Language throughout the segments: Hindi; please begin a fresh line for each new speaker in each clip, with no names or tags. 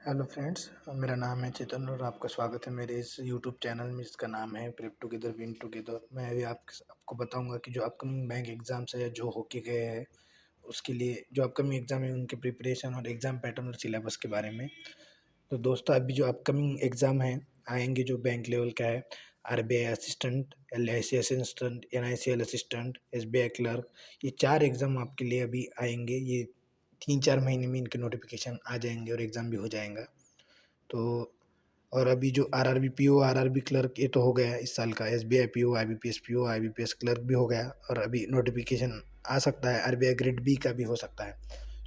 हेलो फ्रेंड्स, मेरा नाम है चेतन और आपका स्वागत है मेरे इस यूट्यूब चैनल में जिसका नाम है प्रेप टुगेदर विन टुगेदर। मैं अभी आपको बताऊंगा कि जो अपकमिंग बैंक एग्ज़ाम्स है जो होके गए हैं उसके लिए जो अपकमिंग एग्ज़ाम है उनके प्रिपरेशन और एग्ज़ाम पैटर्न और सिलेबस के बारे में। तो दोस्तों अभी जो अपकमिंग एग्ज़ाम है आएंगे जो बैंक लेवल का है, RBI assistant, LIC assistant, NICL assistant, SBI clerk, ये 4 एग्ज़ाम आपके लिए अभी आएंगे। ये 3-4 महीने में इनके नोटिफिकेशन आ जाएंगे और एग्ज़ाम भी हो जाएगा। तो और अभी जो आरआरबी पीओ, आरआरबी क्लर्क ये तो हो गया इस साल का, एसबीआई पीओ, आईबीपीएस क्लर्क भी हो गया और अभी नोटिफिकेशन आ सकता है, आरबीआई ग्रेड बी का भी हो सकता है।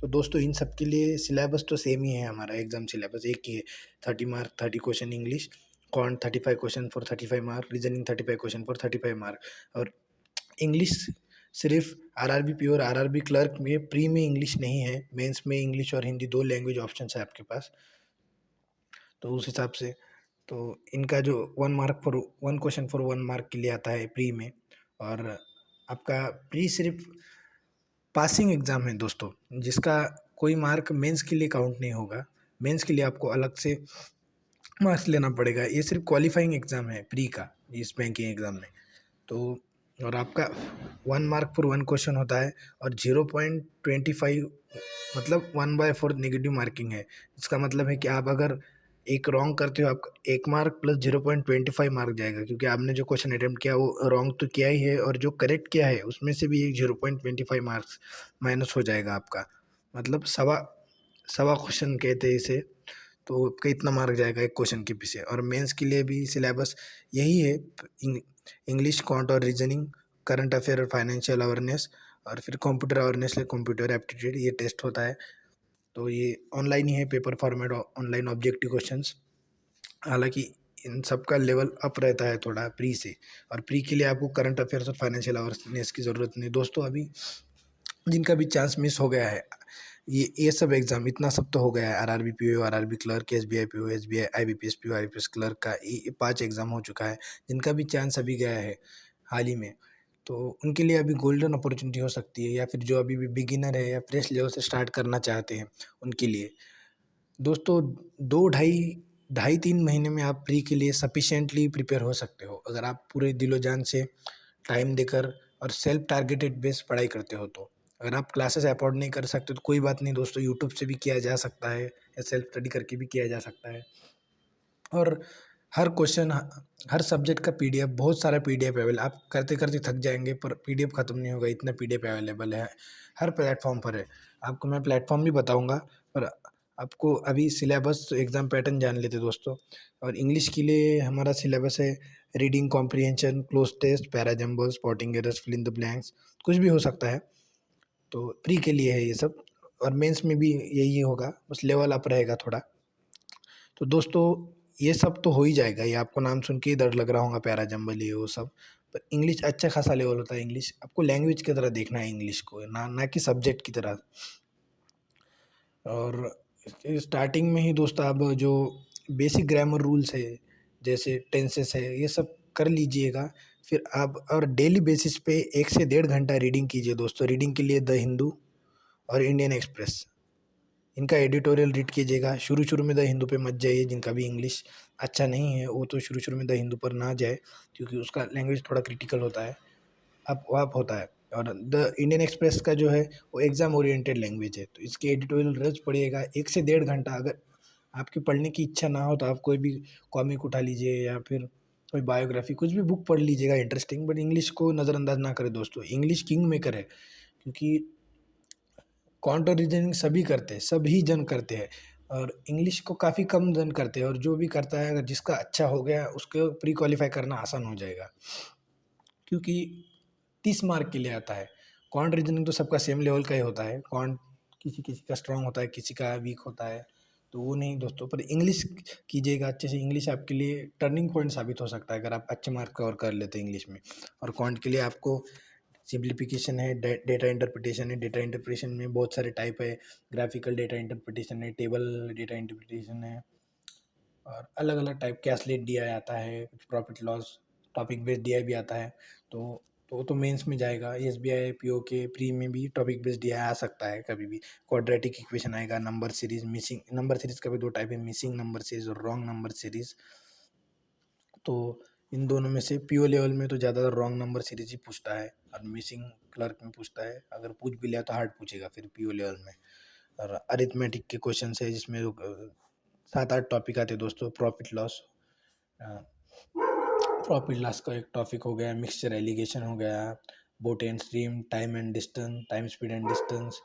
तो दोस्तों इन सब के लिए सिलेबस तो सेम ही है, हमारा एग्जाम सिलेबस एक ही है। 30 mark 30 question English, can't 35 question for 35 mark, reasoning 35 question for 35 mark. और इंग्लिश सिर्फ आरआरबी पीओ और आरआरबी क्लर्क में प्री में इंग्लिश नहीं है, मेंस में इंग्लिश और हिंदी 2 लैंग्वेज ऑप्शन है आपके पास। तो उस हिसाब से तो इनका जो 1 क्वेश्चन फॉर 1 मार्क के लिए आता है प्री में। और आपका प्री सिर्फ पासिंग एग्ज़ाम है दोस्तों, जिसका कोई मार्क मेंस के लिए काउंट नहीं होगा। मेंस के लिए आपको अलग से मार्क्स लेना पड़ेगा। ये सिर्फ क्वालिफाइंग एग्ज़ाम है प्री का इस बैंकिंग एग्ज़ाम में। तो और आपका 1 मार्क फॉर 1 क्वेश्चन होता है और 0.25 मतलब 1/4 नेगेटिव मार्किंग है। इसका मतलब है कि आप अगर एक रॉन्ग करते हो, आपका 1 मार्क प्लस 0.25 मार्क जाएगा, क्योंकि आपने जो क्वेश्चन अटेम्प्ट किया वो रॉन्ग तो किया ही है और जो करेक्ट किया है उसमें से भी एक 0.25 मार्क्स माइनस हो जाएगा आपका। मतलब सवा सवा क्वेश्चन कहते हैं इसे। तो आपका इतना मार्क जाएगा एक क्वेश्चन के पीछे। और मेंस के लिए भी सिलेबस यही है, इंग्लिश, क्वांट और रीजनिंग, करंट अफेयर और फाइनेंशियल अवेयरनेस, और फिर कंप्यूटर अवेयरनेस, कंप्यूटर एप्टीट्यूड ये टेस्ट होता है। तो ये ऑनलाइन ही है, paper format, online objective questions. हालांकि इन सब का लेवल अप रहता है थोड़ा प्री से। और प्री के लिए आपको करंट अफेयर्स और फाइनेंशियल अवेयरनेस की ज़रूरत नहीं दोस्तों। अभी जिनका भी चांस मिस हो गया है, ये सब एग्जाम इतना सब तो हो गया है, RRB PO, RRB clerk, SBI PO, SBI IBPS PO, IBPS clerk का ये 5 एग्जाम हो चुका है। जिनका भी चांस अभी गया है हाल ही में, तो उनके लिए अभी गोल्डन अपॉर्चुनिटी हो सकती है, या फिर जो अभी भी बिगिनर है या फ्रेश लेवल से स्टार्ट करना चाहते हैं उनके लिए। दोस्तों 2 ढाई 3 महीने में आप प्री के लिए सफिशिएंटली प्रिपेयर हो सकते हो, अगर आप पूरे दिलो जान से टाइम देकर और सेल्फ टारगेटेड बेस्ड पढ़ाई करते हो तो। अगर आप क्लासेस अफोर्ड नहीं कर सकते तो कोई बात नहीं दोस्तों, यूट्यूब से भी किया जा सकता है या सेल्फ स्टडी करके भी किया जा सकता है। और हर क्वेश्चन, हर सब्जेक्ट का पीडीएफ, बहुत सारा पीडीएफ अवेलेबल, आप करते करते थक जाएंगे पर पीडीएफ खत्म नहीं होगा, इतना पीडीएफ अवेलेबल है, हर प्लेटफॉर्म पर है। आपको मैं प्लेटफॉर्म भी बताऊंगा, पर आपको अभी सिलेबस एग्जाम पैटर्न जान लेते दोस्तों। और इंग्लिश के लिए हमारा सिलेबस है reading comprehension, cloze test, para jumble, spotting errors, fill in the blanks, कुछ भी हो सकता है। तो प्री के लिए है ये सब। और मेंस में भी यही होगा, बस लेवल अप रहेगा थोड़ा। तो दोस्तों ये सब तो हो ही जाएगा, ये आपको नाम सुन के ही डर लग रहा होगा, पैरा जंबल ये वो सब। पर इंग्लिश अच्छा खासा लेवल होता है। इंग्लिश आपको लैंग्वेज की तरह देखना है, इंग्लिश को ना ना कि सब्जेक्ट की तरह। और स्टार्टिंग में ही दोस्तों आप जो बेसिक ग्रामर रूल्स है, जैसे टेंसेस है, ये सब कर लीजिएगा। फिर आप और डेली बेसिस पे 1 से 1.5 घंटा रीडिंग कीजिए दोस्तों। रीडिंग के लिए द हिंदू और इंडियन एक्सप्रेस, इनका एडिटोरियल रीड कीजिएगा। शुरू शुरू में द हिंदू पे मत जाइए, जिनका भी इंग्लिश अच्छा नहीं है वो तो शुरू शुरू में द हिंदू पर ना जाए, क्योंकि उसका लैंग्वेज थोड़ा क्रिटिकल होता है, अप होता है। और द इंडियन एक्सप्रेस का जो है वो एग्ज़ाम ओरिएंटेड लैंग्वेज है, तो इसके एडिटोरियल रोज पढ़िएगा 1 से 1.5 घंटा। अगर आपकी पढ़ने की इच्छा ना हो तो आप कोई भी कॉमिक उठा लीजिए या फिर कोई बायोग्राफी, कुछ भी बुक पढ़ लीजिएगा इंटरेस्टिंग। बट इंग्लिश को नज़रअंदाज ना करें दोस्तों, इंग्लिश किंग मेकर है। क्योंकि क्वांट और रीजनिंग सभी करते हैं, सभी जन करते हैं, और इंग्लिश को काफ़ी कम जन करते हैं। और जो भी करता है, अगर जिसका अच्छा हो गया उसको प्री क्वालिफाई करना आसान हो जाएगा, क्योंकि 30 मार्क के लिए आता है। क्वांट रीजनिंग तो सबका सेम लेवल का ही होता है, क्वांट किसी किसी का स्ट्रांग होता है, किसी का वीक होता है, तो वो नहीं दोस्तों। पर इंग्लिश कीजिएगा अच्छे से, इंग्लिश आपके लिए टर्निंग पॉइंट साबित हो सकता है अगर आप अच्छे मार्क कवर कर लेते हैं इंग्लिश में। और क्वांट के लिए आपको सिंप्लीफिकेशन है, डेटा इंटरप्रिटेशन है। डेटा इंटरप्रिटेशन में बहुत सारे टाइप है, ग्राफिकल डेटा इंटरप्रिटेशन है, टेबल डेटा इंटरप्रिटेशन है, और अलग अलग टाइप कैश स्लेट डीआई आता है, कुछ profit loss topic based DI भी आता है। तो तो वो तो मेंस में जाएगा। एसबीआई पीओ के प्री में भी टॉपिक बेस्ड ये आ सकता है कभी भी। क्वाड्रेटिक इक्वेशन आएगा, number series, missing number series का भी दो टाइप है, मिसिंग नंबर सीरीज और रॉन्ग नंबर सीरीज। तो इन दोनों में से पीओ लेवल में तो ज़्यादातर रॉन्ग नंबर सीरीज ही पूछता है, और मिसिंग क्लर्क में पूछता है। अगर पूछ भी लिया तो हार्ड पूछेगा फिर पीओ लेवल में। और अरिथमेटिक के क्वेश्चन है जिसमें 7-8 टॉपिक आते हैं दोस्तों। प्रॉफिट लॉस का एक टॉपिक हो गया, मिक्सचर एलिगेशन हो गया, boat and stream, time and distance, time speed and distance,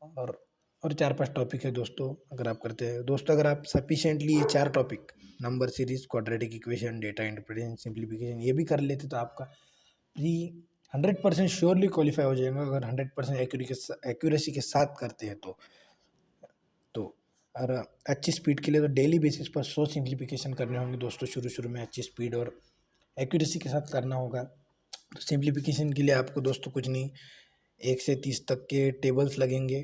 और 4-5 टॉपिक है दोस्तों। अगर आप करते हैं दोस्तों, अगर आप सफिशिएंटली ये 4 topic number series, quadratic equation, data interpretation, simplification ये भी कर लेते तो आपका प्री 100% श्योरली क्वालिफाई हो जाएगा। अगर 100% एक्यूरेसी के साथ करते हैं तो और अच्छी स्पीड के लिए तो डेली बेसिस पर 100 सिंप्लीफिकेशन करने होंगे दोस्तों। शुरू शुरू में अच्छी स्पीड और एक्यूरेसी के साथ करना होगा। तो सिंप्लीफिकेशन के लिए आपको दोस्तों कुछ नहीं, 1 से 30 तक के टेबल्स लगेंगे,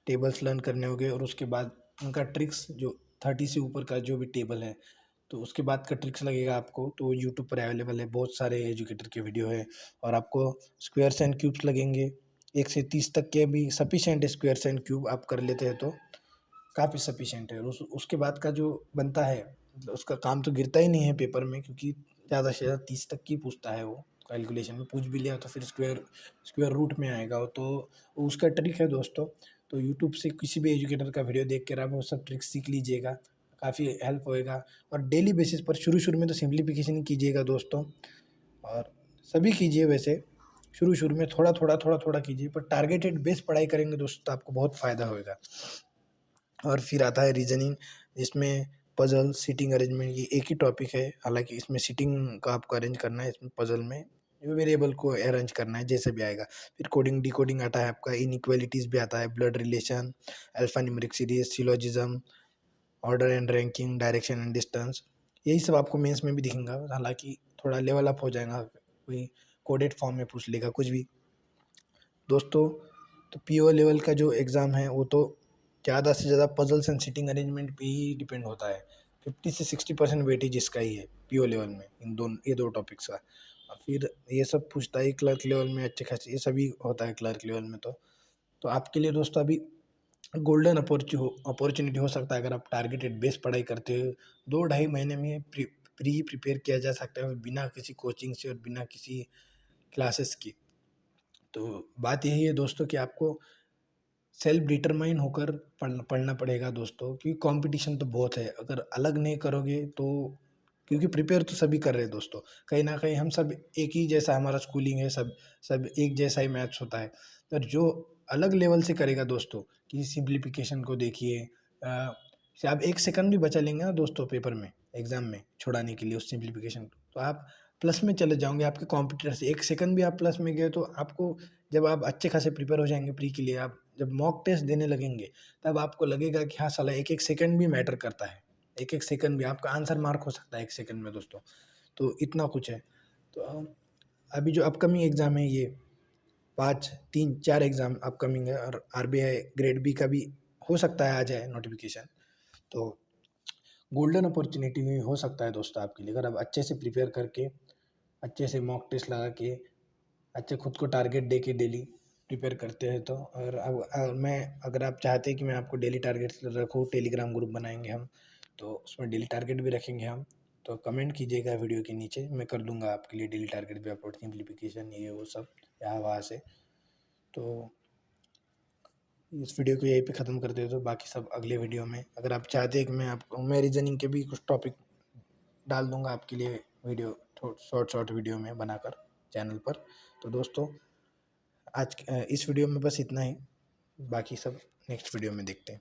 टेबल्स लर्न करने होंगे। और उसके बाद उनका ट्रिक्स, जो 30 से ऊपर का जो भी टेबल है तो उसके बाद का ट्रिक्स लगेगा आपको। तो यूट्यूब पर अवेलेबल है, बहुत सारे एजुकेटर के वीडियो है। और आपको स्क्वायर्स एंड क्यूब्स लगेंगे, 1 से 30 तक के भी सफिशेंट है। स्क्वायर्स एंड क्यूब आप कर लेते हैं तो काफ़ी सफिशेंट है। उसके बाद का जो बनता है उसका काम तो गिरता ही नहीं है पेपर में, क्योंकि ज़्यादा से ज़्यादा 30 तक की पूछता है वो। कैलकुलेशन में पूछ भी लिया तो फिर स्क्वायर रूट में आएगा वो। तो उसका ट्रिक है दोस्तों। तो यूट्यूब से किसी भी एजुकेटर का वीडियो देख कर आप वो सब ट्रिक्स सीख लीजिएगा, काफ़ी हेल्प होएगा। और डेली बेसिस पर शुरू शुरू में तो सिंप्लीफिकेशन ही कीजिएगा दोस्तों, और सभी कीजिए वैसे। शुरू शुरू में थोड़ा थोड़ा कीजिए, पर टारगेटेड बेस पढ़ाई करेंगे दोस्तों तो आपको बहुत फ़ायदा होएगा। और फिर आता है रीजनिंग, जिसमें पजल, सीटिंग अरेंजमेंट, ये एक ही टॉपिक है। हालांकि इसमें सीटिंग का आपको अरेंज करना है, इसमें पजल में वेरिएबल को अरेंज करना है जैसे भी आएगा। फिर कोडिंग डिकोडिंग आता है आपका, इनइक्वालिटीज़ भी आता है, blood relation, alpha numeric series, syllogism, order and ranking, direction and distance, यही सब आपको मेंस में भी दिखेगा। हालांकि थोड़ा लेवल अप हो जाएगा, कोई कोडेड फॉर्म में पूछ लेगा कुछ भी दोस्तों। तो पीओ लेवल का जो एग्ज़ाम है वो तो ज़्यादा से ज़्यादा पजल्स एंड सीटिंग अरेंजमेंट पे ही डिपेंड होता है। 50 से 60% वेटेज इसका ही है पीओ लेवल में, ये दो टॉपिक्स का। और फिर ये सब पूछता है क्लर्क लेवल में अच्छे खासे, ये सभी होता है क्लर्क लेवल में। तो आपके लिए दोस्तों अभी गोल्डन अपॉर्चुनिटी हो सकता है। अगर आप टारगेटेड बेस पढ़ाई करते हो 2-2.5 महीने में प्री प्रिपेयर किया जा सकता है, बिना किसी कोचिंग से और बिना किसी क्लासेस की। तो बात यही है दोस्तों कि आपको सेल्फ डिटरमाइन होकर पढ़ना पड़ेगा दोस्तों, क्योंकि कंपटीशन तो बहुत है। अगर अलग नहीं करोगे तो, क्योंकि प्रिपेयर तो सभी कर रहे हैं दोस्तों, कहीं ना कहीं हम सब एक ही जैसा हमारा स्कूलिंग है, सब एक जैसा ही मैथ्स होता है। पर जो अलग लेवल से करेगा दोस्तों, कि सिंप्लीफिकेशन को देखिए, से आप 1 सेकंड भी बचा लेंगे ना दोस्तों पेपर में, एग्जाम में छुड़ाने के लिए उस सिंप्लीफिकेशन को, तो आप प्लस में चले जाओगे आपके कॉम्पिटिटर से। 1 सेकंड भी आप प्लस में गए तो आपको, जब आप अच्छे खासे प्रिपेयर हो जाएंगे प्री के लिए, आप जब मॉक टेस्ट देने लगेंगे तब आपको लगेगा कि हाँ साला 1-1 सेकंड भी मैटर करता है। 1-1 सेकंड भी आपका आंसर मार्क हो सकता है 1 सेकंड में दोस्तों। तो इतना कुछ है। तो अभी जो अपकमिंग एग्ज़ाम है ये 5-3-4 एग्ज़ाम अपकमिंग है। और आरबीआई ग्रेड बी का भी हो सकता है आ जाए नोटिफिकेशन। तो गोल्डन अपॉर्चुनिटी भी हो सकता है दोस्तों आपके लिए, अगर आप अच्छे से प्रिपेयर करके, अच्छे से मॉक टेस्ट लगा के, अच्छे खुद को टारगेट दे के डेली प्रिपेयर करते हैं तो। और अगर आप चाहते हैं कि मैं आपको डेली टारगेट रखूँ, टेलीग्राम ग्रुप बनाएंगे हम, तो उसमें डेली टारगेट भी रखेंगे हम। तो कमेंट कीजिएगा वीडियो के नीचे, मैं कर दूंगा आपके लिए डेली टारगेट भी अपलोड, सिंप्लीफिकेशन ये वो सब यहाँ वहाँ से। तो इस वीडियो को यहीं पे ख़त्म कर दे, तो बाकी सब अगले वीडियो में। अगर आप चाहते हैं कि मैं रीजनिंग के भी कुछ टॉपिक डाल दूंगा आपके लिए वीडियो, शॉर्ट वीडियो में बनाकर चैनल पर। तो दोस्तों आज इस वीडियो में बस इतना ही, बाकी सब नेक्स्ट वीडियो में देखते हैं।